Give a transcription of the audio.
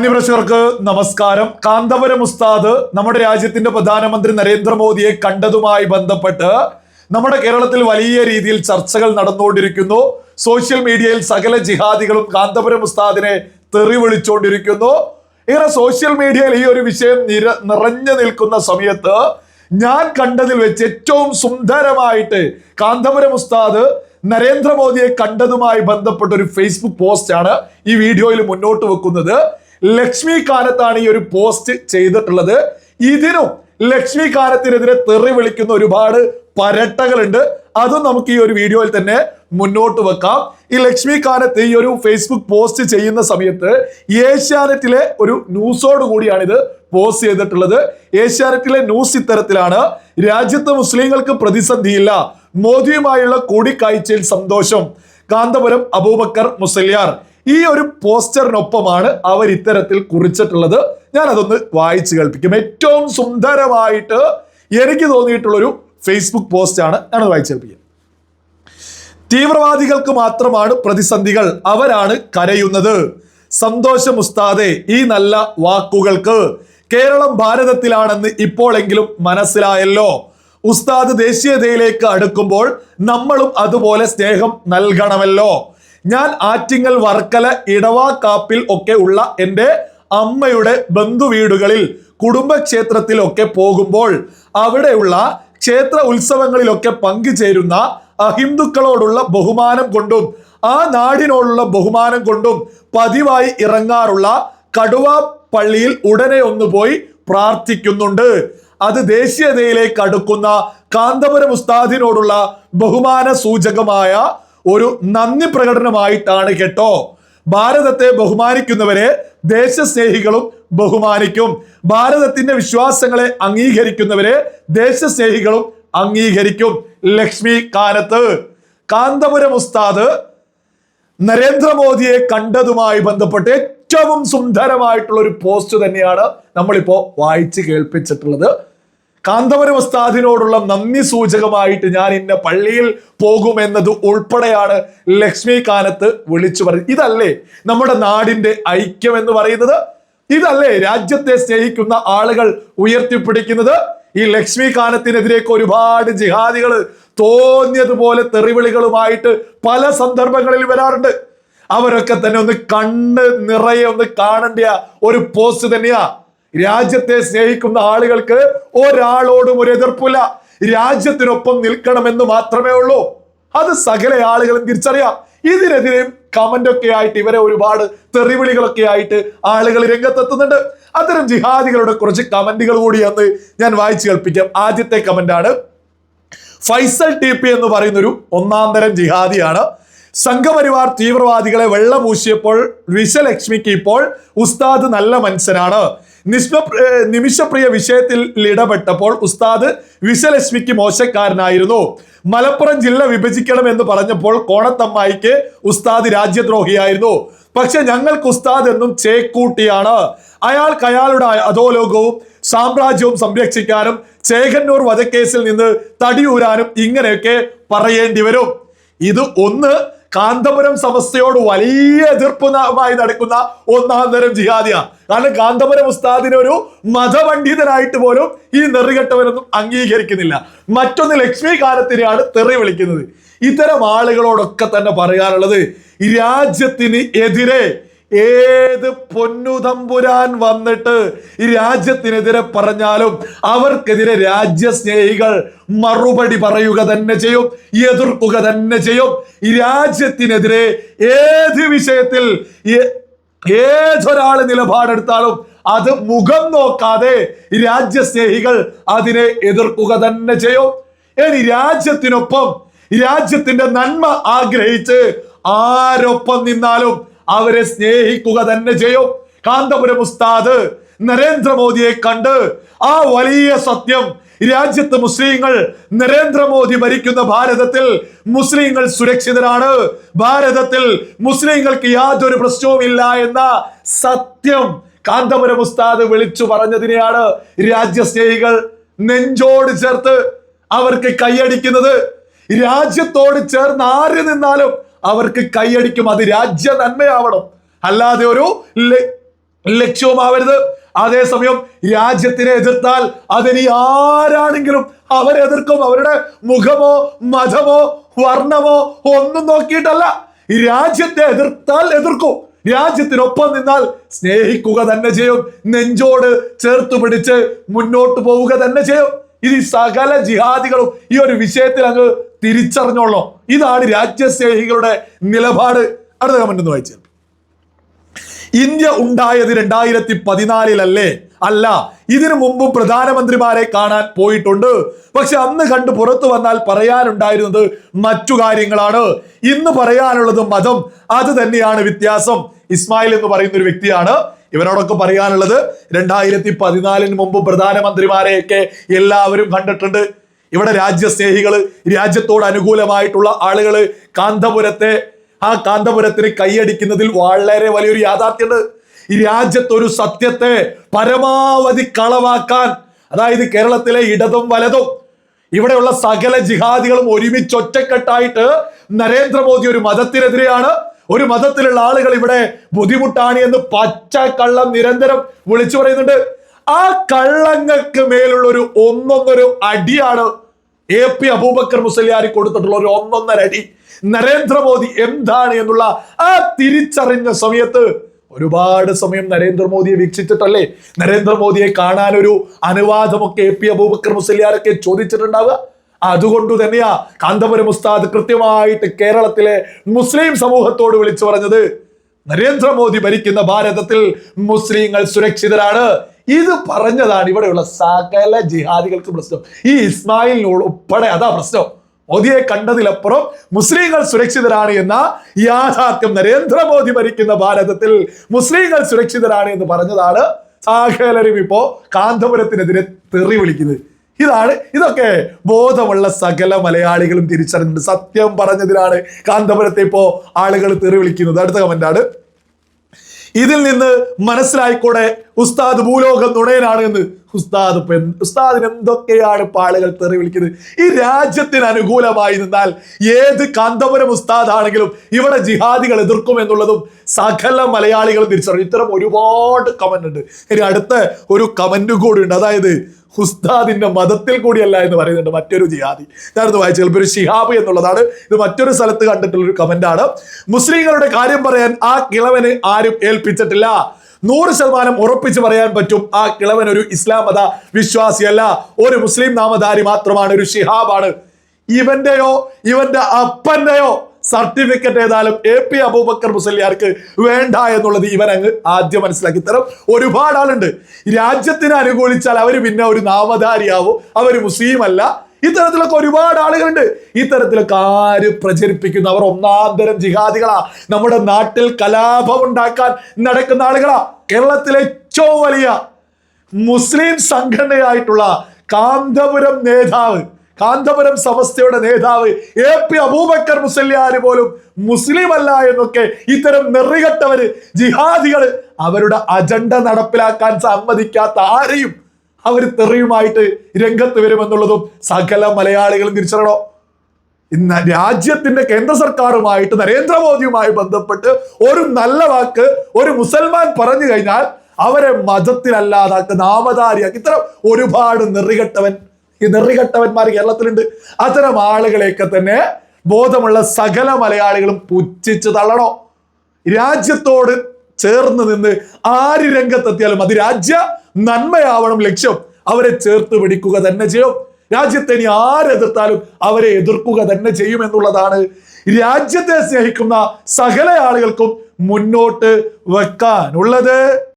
മാന്യപ്രേക്ഷകർക്ക് നമസ്കാരം. കാന്തപുരം ഉസ്താദ് നമ്മുടെ രാജ്യത്തിന്റെ പ്രധാനമന്ത്രി നരേന്ദ്രമോദിയെ കണ്ടതുമായി ബന്ധപ്പെട്ട് നമ്മുടെ കേരളത്തിൽ വലിയ രീതിയിൽ ചർച്ചകൾ നടന്നുകൊണ്ടിരിക്കുന്നു. സോഷ്യൽ മീഡിയയിൽ സകല ജിഹാദികളും കാന്തപുരം ഉസ്താദിനെ തെറി വിളിച്ചുകൊണ്ടിരിക്കുന്നു. ഇങ്ങനെ സോഷ്യൽ മീഡിയയിൽ ഈ ഒരു വിഷയം നിറഞ്ഞു നിൽക്കുന്ന സമയത്ത് ഞാൻ കണ്ടതിൽ വെച്ച് ഏറ്റവും സുന്ദരമായിട്ട് കാന്തപുരം ഉസ്താദ് നരേന്ദ്രമോദിയെ കണ്ടതുമായി ബന്ധപ്പെട്ട ഒരു ഫേസ്ബുക്ക് പോസ്റ്റ് ആണ് ഈ വീഡിയോയിൽ മുന്നോട്ട് വെക്കുന്നത്. ലക്ഷ്മി കാനത്താണ് ഈ ഒരു പോസ്റ്റ് ചെയ്തിട്ടുള്ളത്. ഇതിനും ലക്ഷ്മി കാനത്തിനെതിരെ തെറി വിളിക്കുന്ന ഒരുപാട് പരട്ടകളുണ്ട്. അതും നമുക്ക് ഈ ഒരു വീഡിയോയിൽ തന്നെ മുന്നോട്ട് വെക്കാം. ഈ ലക്ഷ്മി കാനത്ത് ഈ ഒരു ഫേസ്ബുക്ക് പോസ്റ്റ് ചെയ്യുന്ന സമയത്ത് ഏഷ്യാനെറ്റിലെ ഒരു ന്യൂസോട് കൂടിയാണ് ഇത് പോസ്റ്റ് ചെയ്തിട്ടുള്ളത്. ഏഷ്യാനെറ്റിലെ ന്യൂസ് ഇത്തരത്തിലാണ്: രാജ്യത്ത് മുസ്ലിങ്ങൾക്ക് പ്രതിസന്ധിയില്ല, മോദിയുമായുള്ള കൂടിക്കാഴ്ചയിൽ സന്തോഷം, കാന്തപുരം അബൂബക്കർ മുസല്യാർ. ഈ ഒരു പോസ്റ്ററിനൊപ്പമാണ് അവർ ഇത്തരത്തിൽ കുറിച്ചിട്ടുള്ളത്. ഞാൻ അതൊന്ന് വായിച്ചു കേൾപ്പിക്കും. ഏറ്റവും സുന്ദരമായിട്ട് എനിക്ക് തോന്നിയിട്ടുള്ളൊരു ഫേസ്ബുക്ക് പോസ്റ്റ് ആണ്. ഞാനത് വായിച്ചു കേൾപ്പിക്കാം. തീവ്രവാദികൾക്ക് മാത്രമാണ് പ്രതിസന്ധികൾ, അവരാണ് കരയുന്നത്. സന്തോഷം ഉസ്താദെ ഈ നല്ല വാക്കുകൾക്ക്. കേരളം ഭാരതത്തിലാണെന്ന് ഇപ്പോഴെങ്കിലും മനസ്സിലായല്ലോ. ഉസ്താദ് ദേശീയതയിലേക്ക് അടുക്കുമ്പോൾ നമ്മളും അതുപോലെ സ്നേഹം നൽകണമല്ലോ. ഞാൻ ആറ്റിങ്ങൽ, വർക്കല, ഇടവാക്കാപ്പിൽ ഒക്കെ ഉള്ള എൻ്റെ അമ്മയുടെ ബന്ധുവീടുകളിൽ കുടുംബക്ഷേത്രത്തിലൊക്കെ പോകുമ്പോൾ അവിടെയുള്ള ക്ഷേത്ര ഉത്സവങ്ങളിലൊക്കെ പങ്കുചേരുന്ന അഹിന്ദുക്കളോടുള്ള ബഹുമാനം കൊണ്ടും ആ നാടിനോടുള്ള ബഹുമാനം കൊണ്ടും പതിവായി ഇറങ്ങാറുള്ള കടുവ പള്ളിയിൽ ഉടനെ ഒന്ന് പോയി പ്രാർത്ഥിക്കുന്നുണ്ട്. അത് ദേശീയതയിലേക്ക് അടുക്കുന്ന കാന്തപുരം ഉസ്താദിനോടുള്ള ബഹുമാന സൂചകമായ ഒരു നന്ദി പ്രകടനമായിട്ടാണ് കേട്ടോ. ഭാരതത്തെ ബഹുമാനിക്കുന്നവരെ ദേശസ്നേഹികളും ബഹുമാനിക്കും. ഭാരതത്തിന്റെ വിശ്വാസങ്ങളെ അംഗീകരിക്കുന്നവരെ ദേശസ്നേഹികളും അംഗീകരിക്കും. ലക്ഷ്മി കാനത്ത്. കാന്തപുരം ഉസ്താദ് നരേന്ദ്രമോദിയെ കണ്ടതുമായി ബന്ധപ്പെട്ട് ഏറ്റവും സുന്ദരമായിട്ടുള്ള ഒരു പോസ്റ്റ് തന്നെയാണ് നമ്മളിപ്പോ വായിച്ച് കേൾപ്പിച്ചിട്ടുള്ളത്. കാന്തപുരം ഉസ്താദിനോടുള്ള നന്ദി സൂചകമായിട്ട് ഞാൻ ഇന്ന പള്ളിയിൽ പോകുമെന്നത് ഉൾപ്പെടെയാണ് ലക്ഷ്മി കാനത്ത് വിളിച്ചു പറയുന്നത്. ഇതല്ലേ നമ്മുടെ നാടിന്റെ ഐക്യം എന്ന് പറയുന്നത്? ഇതല്ലേ രാജ്യത്തെ സ്നേഹിക്കുന്ന ആളുകൾ ഉയർത്തിപ്പിടിക്കുന്നത്? ഈ ലക്ഷ്മി കാനത്തിനെതിരേക്ക് ഒരുപാട് ജിഹാദികൾ തോന്നിയതുപോലെ തെറിവിളികളുമായിട്ട് പല സന്ദർഭങ്ങളിൽ വരാറുണ്ട്. അവരൊക്കെ തന്നെ ഒന്ന് കണ്ണ് നിറയെ ഒന്ന് കാണേണ്ട ഒരു പോസ്റ്റ് തന്നെയാ. രാജ്യത്തെ സ്നേഹിക്കുന്ന ആളുകൾക്ക് ഒരാളോടും ഒരു എതിർപ്പില്ല. രാജ്യത്തിനൊപ്പം നിൽക്കണമെന്ന് മാത്രമേ ഉള്ളൂ. അത് സകല ആളുകളും തിരിച്ചറിയാം. ഇതിനെതിരെയും കമന്റ് ഒക്കെ ആയിട്ട് ഇവരെ ഒരുപാട് തെറിവിളികളൊക്കെ ആയിട്ട് ആളുകൾ രംഗത്തെത്തുന്നുണ്ട്. അത്തരം ജിഹാദികളുടെ കുറച്ച് കമന്റുകൾ കൂടി അന്ന് ഞാൻ വായിച്ചു കേൾപ്പിക്കാം. ആദ്യത്തെ കമന്റ് ആണ് ഫൈസൽ TP എന്ന് പറയുന്ന ഒരു ഒന്നാം തരം ജിഹാദിയാണ്. സംഘപരിവാർ തീവ്രവാദികളെ വെള്ളപൂശിയപ്പോൾ വിശലക്ഷ്മിക്ക് ഇപ്പോൾ ഉസ്താദ് നല്ല മനുഷ്യനാണ്. നിമിഷപ്രിയ വിഷയത്തിൽ ഇടപെട്ടപ്പോൾ ഉസ്താദ് വിശലക്ഷ്മിക്ക് മോശക്കാരനായിരുന്നു. മലപ്പുറം ജില്ല വിഭജിക്കണം എന്ന് പറഞ്ഞപ്പോൾ കോണത്തമ്മായിക്ക് ഉസ്താദ് രാജ്യദ്രോഹിയായിരുന്നു. പക്ഷെ ഞങ്ങൾക്ക് ഉസ്താദ് എന്നും ചേക്കൂട്ടിയാണ്. അയാൾക്ക് അയാളുടെ അധോലോകവും സാമ്രാജ്യവും സംരക്ഷിക്കാനും ചേകന്നൂർ വധക്കേസിൽ നിന്ന് തടിയൂരാനും ഇങ്ങനെയൊക്കെ പറയേണ്ടി വരും. ഇത് ഒന്ന് കാന്തപുരം സമസ്തയോട് വലിയ എതിർപ്പുമായി നടക്കുന്ന ഒന്നാം തരം ജിഹാദിയാണ്. കാരണം കാന്തപുരം ഉസ്താദിനെ ഒരു മതപണ്ഡിതനായിട്ട് പോലും ഈ നെറികെട്ടവരൊന്നും അംഗീകരിക്കുന്നില്ല. മറ്റൊന്ന് ലക്ഷ്മി കാനത്തിനെയാണ് തെറി വിളിക്കുന്നത്. ഇത്തരം ആളുകളോടൊക്കെ തന്നെ പറയാനുള്ളത്, രാജ്യത്തിന് എതിരെ ഏത് പൊന്നുതമ്പുരാൻ വന്നിട്ട് ഈ രാജ്യത്തിനെതിരെ പറഞ്ഞാലും അവർക്കെതിരെ രാജ്യസ്നേഹികൾ മറുപടി പറയുക തന്നെ ചെയ്യും, എതിർക്കുക തന്നെ ചെയ്യും. ഈ രാജ്യത്തിനെതിരെ ഏത് വിഷയത്തിൽ ഏതൊരാള് നിലപാടെടുത്താലും അത് മുഖം നോക്കാതെ രാജ്യസ്നേഹികൾ അതിനെ എതിർക്കുക തന്നെ ചെയ്യും. ഇനി രാജ്യത്തിനൊപ്പം രാജ്യത്തിന്റെ നന്മ ആഗ്രഹിച്ച് ആരൊപ്പം നിന്നാലും അവരെ സ്നേഹിക്കുക തന്നെ ചെയ്യും. കാന്തപുരം ഉസ്താദ് നരേന്ദ്രമോദിയെ കണ്ട് ആ വലിയ സത്യം, രാജ്യത്ത് മുസ്ലിങ്ങൾ, നരേന്ദ്രമോദി ഭരിക്കുന്ന ഭാരതത്തിൽ മുസ്ലിങ്ങൾ സുരക്ഷിതരാണ്, ഭാരതത്തിൽ മുസ്ലിങ്ങൾക്ക് യാതൊരു പ്രശ്നവും ഇല്ല എന്ന സത്യം കാന്തപുരം ഉസ്താദ് വിളിച്ചു പറഞ്ഞതിനെയാണ് രാജ്യസ്നേഹികൾ നെഞ്ചോട് ചേർത്ത് അവർക്ക് കൈയടിക്കുന്നത്. രാജ്യത്തോട് ചേർന്ന് ആര് നിന്നാലും അവർക്ക് കൈയടിക്കും. അത് രാജ്യ നന്മയാവണം. അല്ലാതെ ലക്ഷ്യവുമാവരുത്. അതേസമയം രാജ്യത്തിനെ എതിർത്താൽ അതിനി ആരാണെങ്കിലും അവരെ എതിർക്കും. അവരുടെ മുഖമോ മതമോ വർണ്ണമോ ഒന്നും നോക്കിയിട്ടല്ല. രാജ്യത്തെ എതിർത്താൽ എതിർക്കും, രാജ്യത്തിനൊപ്പം നിന്നാൽ സ്നേഹിക്കുക തന്നെ ചെയ്യും, നെഞ്ചോട് ചേർത്ത് പിടിച്ച് മുന്നോട്ട് പോവുക തന്നെ ചെയ്യും. ഇത് സകല ജിഹാദികളും ഈ ഒരു വിഷയത്തിൽ അങ്ങ് തിരിച്ചറിഞ്ഞോളൂ. ഇതാണ് രാജ്യസ്നേഹികളുടെ നിലപാട്. അടുത്ത കമന്റ് ഒന്ന് വായിച്ചു. ഇന്ത്യ ഉണ്ടായത് 2014 അല്ല, ഇതിനു മുമ്പും പ്രധാനമന്ത്രിമാരെ കാണാൻ പോയിട്ടുണ്ട്. പക്ഷെ അന്ന് കണ്ട് പുറത്തു വന്നാൽ പറയാനുണ്ടായിരുന്നത് മറ്റു കാര്യങ്ങളാണ്. ഇന്ന് പറയാനുള്ളത് മതം, അത് തന്നെയാണ് വ്യത്യാസം. ഇസ്മായിൽ എന്ന് പറയുന്ന ഒരു വ്യക്തിയാണ്. ഇവരോടൊക്കെ പറയാനുള്ളത് 2014 മുമ്പ് പ്രധാനമന്ത്രിമാരെയൊക്കെ എല്ലാവരും കണ്ടിട്ടുണ്ട്. ഇവിടെ രാജ്യസ്നേഹികള്, രാജ്യത്തോട് അനുകൂലമായിട്ടുള്ള ആളുകള് കാന്തപുരത്തിന് കൈയടിക്കുന്നതിൽ വളരെ വലിയൊരു യാഥാർത്ഥ്യമുണ്ട്. ഈ രാജ്യത്തൊരു സത്യത്തെ പരമാവധി കളവാക്കാൻ, അതായത് കേരളത്തിലെ ഇടതും വലതും ഇവിടെയുള്ള സകല ജിഹാദികളും ഒരുമിച്ച് ഒറ്റക്കെട്ടായിട്ട് നരേന്ദ്രമോദി ഒരു മതത്തിനെതിരെയാണ്, ഒരു മതത്തിലുള്ള ആളുകൾ ഇവിടെ ബുദ്ധിമുട്ടാണ് എന്ന് പച്ച കള്ളം നിരന്തരം വിളിച്ചു പറയുന്നുണ്ട്. ആ കള്ളങ്ങൾക്ക് മേലുള്ള ഒരു ഒന്നൊന്നൊരു അടിയാണ് AP അബൂബക്കർ മുസല്യാർ കൊടുത്തിട്ടുള്ള ഒരു ഒന്നൊന്നര അടി. നരേന്ദ്രമോദി എന്താണ് എന്നുള്ള ആ തിരിച്ചറിഞ്ഞ സമയത്ത് ഒരുപാട് സമയം നരേന്ദ്രമോദിയെ വീക്ഷിച്ചിട്ടല്ലേ നരേന്ദ്രമോദിയെ കാണാൻ ഒരു അനുവാദമൊക്കെ AP അബൂബക്കർ മുസല്യാരൊക്കെ ചോദിച്ചിട്ടുണ്ടാവുക. അതുകൊണ്ട് തന്നെയാ കാന്തപുരം ഉസ്താദ് കൃത്യമായിട്ട് കേരളത്തിലെ മുസ്ലിം സമൂഹത്തോട് വിളിച്ചു പറഞ്ഞത്, നരേന്ദ്രമോദി ഭരിക്കുന്ന ഭാരതത്തിൽ മുസ്ലിങ്ങൾ സുരക്ഷിതരാണ്. ഇത് പറഞ്ഞതാണ് ഇവിടെയുള്ള സകല ജിഹാദികൾക്ക് പ്രശ്നം. ഈ ഇസ്മായിലിനോട് ഉൾപ്പെടെ അതാ പ്രശ്നം. മോദിയെ കണ്ടതിലപ്പുറം മുസ്ലിങ്ങൾ സുരക്ഷിതരാണ് എന്ന യാഥാർത്ഥ്യം, നരേന്ദ്രമോദി ഭരിക്കുന്ന ഭാരതത്തിൽ മുസ്ലിങ്ങൾ സുരക്ഷിതരാണ് എന്ന് പറഞ്ഞതാണ് സകലരും ഇപ്പോ കാന്തപുരത്തിനെതിരെ തെറി വിളിക്കുന്നത്. ഇതൊക്കെ ബോധമുള്ള സകല മലയാളികളും തിരിച്ചറിഞ്ഞിട്ടുണ്ട്. സത്യം പറഞ്ഞതിനാണ് കാന്തപുരത്തെ ഇപ്പോ ആളുകൾ തെറി വിളിക്കുന്നത്. അടുത്ത കമന്റാണ്. ഇതിൽ നിന്ന് മനസ്സിലായിക്കൂടെ ഉസ്താദ് ഭൂലോകം നുണയനാണ് എന്ന്. ഉസ്താദിന് എന്തൊക്കെയാണ് ഇപ്പൊ ആളുകൾ തെറി വിളിക്കുന്നത്. ഈ രാജ്യത്തിന് അനുകൂലമായി നിന്നാൽ ഏത് കാന്തപുരം ഉസ്താദ് ആണെങ്കിലും ഇവിടെ ജിഹാദികൾ എതിർക്കും എന്നുള്ളതും സകല മലയാളികളും തിരിച്ചറിയും. ഇത്തരം ഒരുപാട് കമന്റ് ഉണ്ട്. ഇനി അടുത്ത ഒരു കമന്റ് കൂടി ഉണ്ട്. അതായത് ഉസ്താദിന്റെ മതത്തിൽ കൂടിയല്ല എന്ന് പറയുന്നുണ്ട് മറ്റൊരു ജിഹാദി. ഞാനത് വായിച്ചു, ചിലപ്പോൾ ഒരു ഷിഹാബ് എന്നുള്ളതാണ്. ഇത് മറ്റൊരു സ്ഥലത്ത് കണ്ടിട്ടുള്ള ഒരു കമന്റ് ആണ്. മുസ്ലിങ്ങളുടെ കാര്യം പറയാൻ ആ കിളവന് ആരും ഏൽപ്പിച്ചിട്ടില്ല. 100% ഉറപ്പിച്ച് പറയാൻ പറ്റും, ആ കിളവൻ ഒരു ഇസ്ലാം മത വിശ്വാസിയല്ല, ഒരു മുസ്ലിം നാമധാരി മാത്രമാണ്, ഒരു ഷിഹാബാണ്. ഇവന്റെയോ ഇവന്റെ അപ്പന്റെയോ സർട്ടിഫിക്കറ്റ് ഏതായാലും AP അബൂബക്കർ മുസല്യാർക്ക് വേണ്ട എന്നുള്ളത് ഇവൻ അങ്ങ് ആദ്യം മനസ്സിലാക്കി. ഇത്തരം ഒരുപാട് ആളുണ്ട്. രാജ്യത്തിന് അനുകൂലിച്ചാൽ അവര് പിന്നെ ഒരു നാമധാരിയാവും, അവര് മുസ്ലിം അല്ല. ഇത്തരത്തിലൊക്കെ ഒരുപാട് ആളുകളുണ്ട്. ഇത്തരത്തിലൊക്കെ ആര് പ്രചരിപ്പിക്കുന്നു? അവർ ഒന്നാന്തരം ജിഹാദികളാ. നമ്മുടെ നാട്ടിൽ കലാപം ഉണ്ടാക്കാൻ നടക്കുന്ന ആളുകളാ. കേരളത്തിലെ ഏറ്റവും വലിയ മുസ്ലിം സംഘടനയായിട്ടുള്ള കാന്തപുരം സമസ്തയുടെ നേതാവ് AP അബൂബക്കർ മുസല്യാർ പോലും മുസ്ലിം അല്ല എന്നൊക്കെ ഇത്തരം നെറികെട്ടവര് ജിഹാദികള് അവരുടെ അജണ്ട നടപ്പിലാക്കാൻ സമ്മതിക്കാത്ത ആരെയും അവർ തെറിയുമായിട്ട് രംഗത്ത് വരുമെന്നുള്ളതും സകല മലയാളികളും തിരിച്ചറിയണോ. ഇന്ന് രാജ്യത്തിന്റെ കേന്ദ്ര സർക്കാരുമായിട്ട് നരേന്ദ്രമോദിയുമായി ബന്ധപ്പെട്ട് ഒരു നല്ല വാക്ക് ഒരു മുസൽമാൻ പറഞ്ഞു കഴിഞ്ഞാൽ അവരെ മതത്തിലല്ലാതാക്കി നാമധാരിയാക്കി. ഇത്തരം ഒരുപാട് നെറികെട്ടവന്മാർ കേരളത്തിലുണ്ട്. അത്തരം ആളുകളെയൊക്കെ തന്നെ ബോധമുള്ള സകല മലയാളികളും പുച്ഛിച്ച് തള്ളണോ. രാജ്യത്തോട് ചേർന്ന് നിന്ന് ആര് രംഗത്തെത്തിയാലും അത് രാജ്യ നന്മയാവണം ലക്ഷ്യം. അവരെ ചേർത്ത് പിടിക്കുക തന്നെ ചെയ്യും. രാജ്യത്തെ ഇനി ആരെതിർത്താലും അവരെ എതിർക്കുക തന്നെ ചെയ്യും എന്നുള്ളതാണ് രാജ്യത്തെ സ്നേഹിക്കുന്ന സകല ആളുകൾക്കും മുന്നോട്ട് വെക്കാനുള്ളത്.